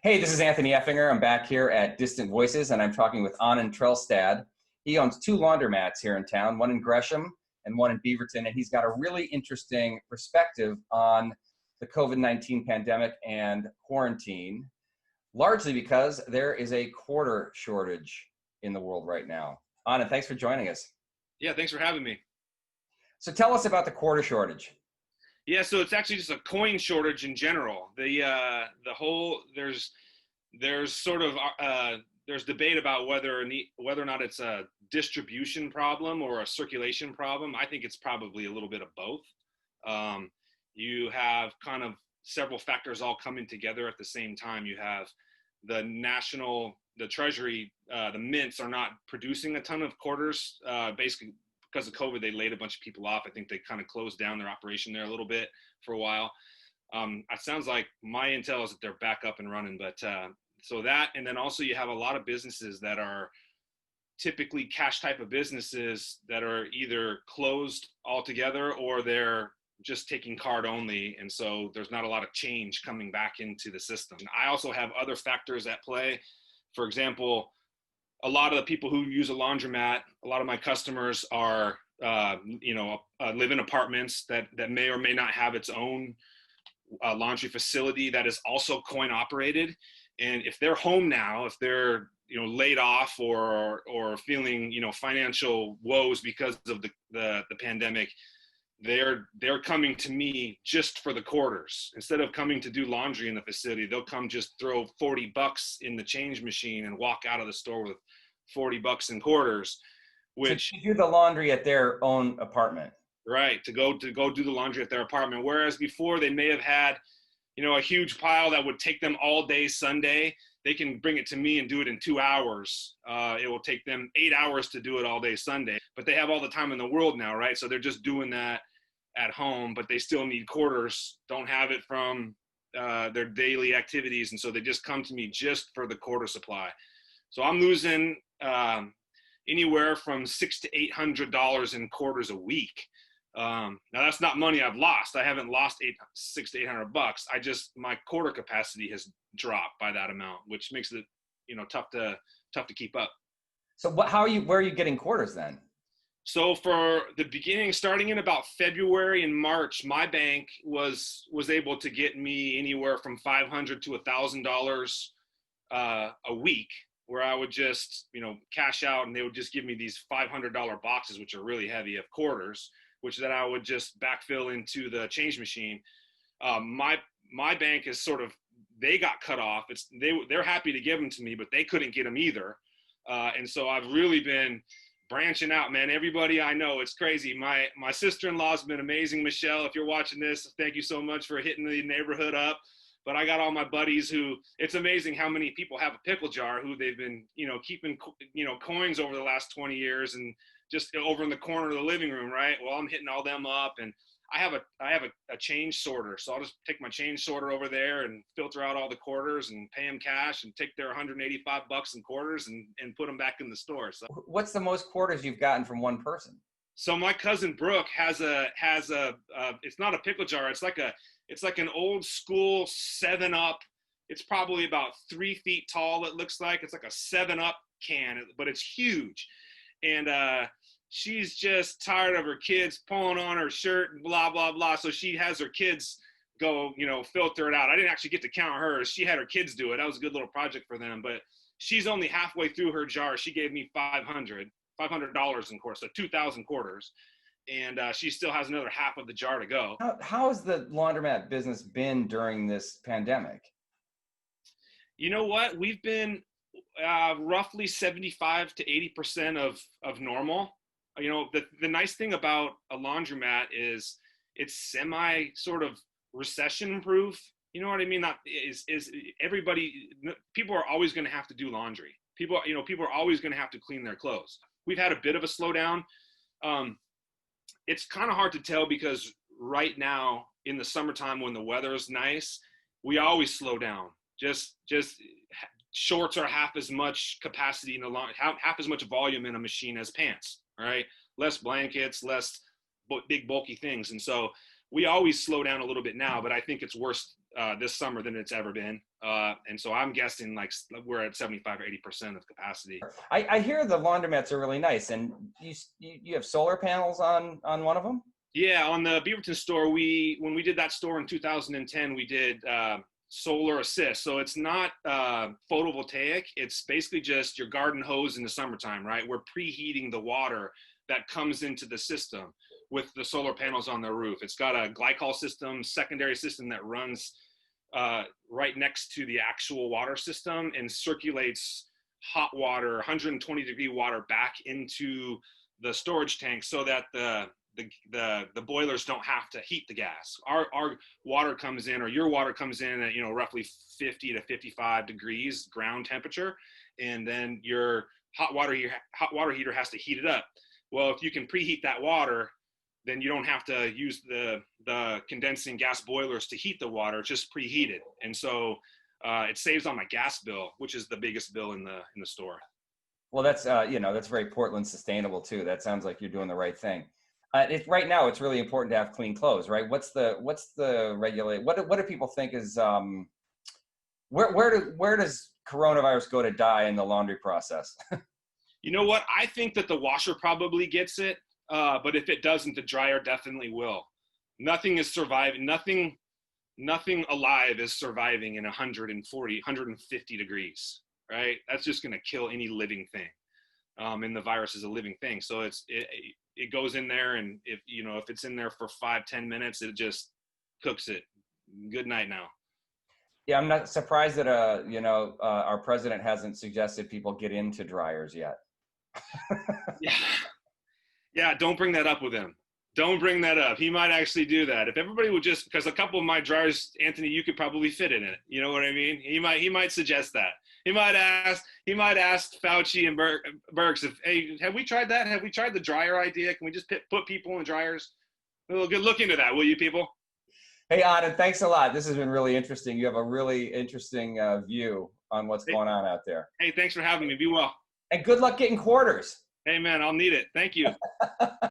Hey, this is Anthony Effinger. I'm back here at Distant Voices, and I'm talking with Aanen Trelstad. He owns two laundromats here in town, one in Gresham and one in Beaverton, and he's got a really interesting perspective on the COVID-19 pandemic and quarantine, largely because there is a quarter shortage in the world right now. Aanen, thanks for joining us. Yeah, thanks for having me. So tell us about the quarter shortage. Yeah, so it's actually just a coin shortage in general. There's sort of there's debate about whether or not it's a distribution problem or a circulation problem. I think it's probably a little bit of both. You have kind of several factors all coming together at the same time. You have the Treasury, the mints are not producing a ton of quarters, basically because of COVID. They laid a bunch of people off. I think they kind of closed down their operation there a little bit for a while. It sounds like my intel is that they're back up and running, but so that, and then also you have a lot of businesses that are typically cash type of businesses that are either closed altogether or they're just taking card only. And so there's not a lot of change coming back into the system. I also have other factors at play. For example, a lot of the people who use a laundromat, a lot of my customers are, live in apartments that may or may not have its own laundry facility that is also coin operated. And if they're home now, if they're laid off or feeling financial woes because of the pandemic, they're coming to me just for the quarters. Instead of coming to do laundry in the facility, they'll come just throw $40 in the change machine and walk out of the store with $40 in quarters. Which to do the laundry at their own apartment. Right, to go do the laundry at their apartment. Whereas before they may have had a huge pile that would take them all day Sunday. They can bring it to me and do it in 2 hours. It will take them 8 hours to do it all day Sunday, but they have all the time in the world now, right? So they're just doing that at home, but they still need quarters, don't have it from their daily activities. And so they just come to me just for the quarter supply. So I'm losing anywhere from $600 to $800 in quarters a week. Now that's not money I've lost. I haven't lost $600 to $800. My quarter capacity has dropped by that amount, which makes it, tough to keep up. So where are you getting quarters then? So for the beginning, starting in about February and March, my bank was able to get me anywhere from $500 to $1,000 a week, where I would just, cash out and they would just give me these $500 boxes, which are really heavy, of quarters, which then I would just backfill into the change machine. My bank is they got cut off. They're happy to give them to me, but they couldn't get them either. And so I've really been branching out, man. Everybody I know, it's crazy. My sister-in-law's been amazing. Michelle, if you're watching this, thank you so much for hitting the neighborhood up. But I got all my buddies who, it's amazing how many people have a pickle jar who they've been, keeping, coins over the last 20 years and just over in the corner of the living room, right? Well, I'm hitting all them up, and I have a change sorter. So I'll just take my change sorter over there and filter out all the quarters and pay them cash and take their $185 in quarters and put them back in the store. So what's the most quarters you've gotten from one person? So my cousin Brooke has it's not a pickle jar. It's like an old school 7-Up. It's probably about 3 feet tall. It looks like it's like a 7-Up can, but it's huge. And she's just tired of her kids pulling on her shirt and blah, blah, blah. So she has her kids go, filter it out. I didn't actually get to count hers. She had her kids do it. That was a good little project for them. But she's only halfway through her jar. She gave me $500 in quarters, so 2,000 quarters. And she still has another half of the jar to go. How has the laundromat business been during this pandemic? You know what? We've been roughly 75 to 80% of normal. The nice thing about a laundromat is it's semi sort of recession proof. You know what I mean? Not is everybody, people are always going to have to do laundry. People are always going to have to clean their clothes. We've had a bit of a slowdown. It's kind of hard to tell because right now in the summertime when the weather is nice, we always slow down. Just shorts are half as much capacity in half as much volume in a machine as pants, right? Less blankets, less big bulky things. And so we always slow down a little bit now, but I think it's worse this summer than it's ever been. And so I'm guessing like we're at 75 or 80% of capacity. I hear the laundromats are really nice, and you have solar panels on one of them? Yeah, on the Beaverton store, when we did that store in 2010, we did solar assist. So it's not photovoltaic. It's basically just your garden hose in the summertime, right? We're preheating the water that comes into the system with the solar panels on the roof. It's got a glycol system, secondary system that runs right next to the actual water system and circulates hot water, 120-degree water back into the storage tank so that the boilers don't have to heat the gas. Our water comes in, or your water comes in at, roughly 50 to 55 degrees ground temperature, and then your hot water heater has to heat it up. Well, if you can preheat that water, then you don't have to use the condensing gas boilers to heat the water. It's just preheated, and so it saves on my gas bill, which is the biggest bill in the store. Well, that's that's very Portland sustainable too. That sounds like you're doing the right thing. Right now, it's really important to have clean clothes, right? What's the regulate? What do people think is where does coronavirus go to die in the laundry process? You know what? I think that the washer probably gets it, but if it doesn't, the dryer definitely will. Nothing is surviving. Nothing alive is surviving in 140, 150 degrees, right? That's just going to kill any living thing. And the virus is a living thing. So it goes in there, and if it's in there for 5-10 minutes, it just cooks it. Good night now. Yeah, I'm not surprised that our president hasn't suggested people get into dryers yet. Yeah, don't bring that up with him. Don't bring that up. He might actually do that. If everybody would just, because a couple of my dryers, Anthony, you could probably fit in it. You know what I mean? He might suggest that. He might ask Fauci and Birx if, hey, have we tried that? Have we tried the dryer idea? Can we just put people in dryers? Well, good, look into that, will you, people? Hey, Aanen, thanks a lot. This has been really interesting. You have a really interesting view on what's going on out there. Hey, thanks for having me. Be well. And good luck getting quarters. Hey, man, I'll need it. Thank you.